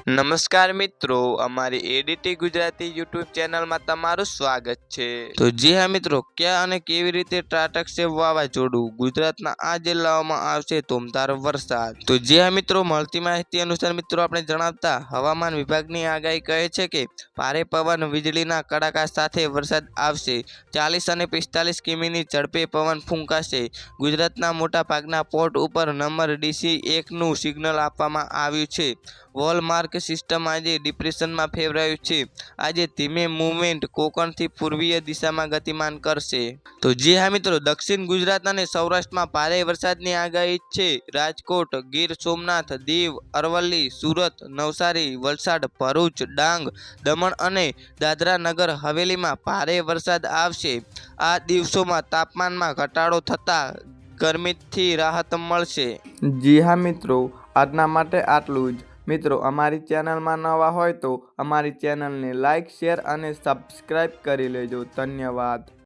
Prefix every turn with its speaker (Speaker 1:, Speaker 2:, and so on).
Speaker 1: નમસ્કાર મિત્રો, અમારી એડીટી ગુજરાતી યુટ્યુબ ચેનલમાં તમારું સ્વાગત છે। તો જી હા મિત્રો, ક્યાં અને કેવી રીતે ત્રાટકશે વાવાઝોડું? ગુજરાતના આ જિલ્લાઓમાં આવશે ધોમધાર વરસાદ। તો જી હા મિત્રો, મળતી માહિતી અનુસાર મિત્રો આપણે જણાવતા હવામાન વિભાગની આગાહી કહે છે કે ભારે પવન, વીજળીના કડાકા સાથે વરસાદ આવશે। 40 અને 45 કિમીની ઝડપે પવન ફૂંકાશે। ગુજરાતના મોટા ભાગના પોર્ટ ઉપર નંબર DC1નું સિગ્નલ આપવામાં આવ્યું છે। વોલમાર્ક સિસ્ટમ આજે ડિપ્રેશનમાં ફેરવાયું છે। આજે ધીમે મૂવમેન્ટ કોંકણથી પૂર્વીય દિશામાં ગતિમાન કરશે। તો જી હા મિત્રો, દક્ષિણ ગુજરાત અને સૌરાષ્ટ્રમાં ભારે વરસાદની આગાહી છે। રાજકોટ, ગીર સોમનાથ, દીવ, અરવલ્લી, સુરત, નવસારી, વલસાડ, ભરૂચ, ડાંગ, દમણ અને દાદરા નગર હવેલીમાં ભારે વરસાદ આવશે। આ દિવસોમાં તાપમાનમાં ઘટાડો થતાં ગરમીથી રાહત મળશે।
Speaker 2: જી હા મિત્રો, આજના માટે આટલું જ। મિત્રો, અમારી ચેનલમાં નવા હોય તો અમારી ચેનલને લાઇક, શેર અને સબસ્ક્રાઈબ કરી લેજો। ધન્યવાદ।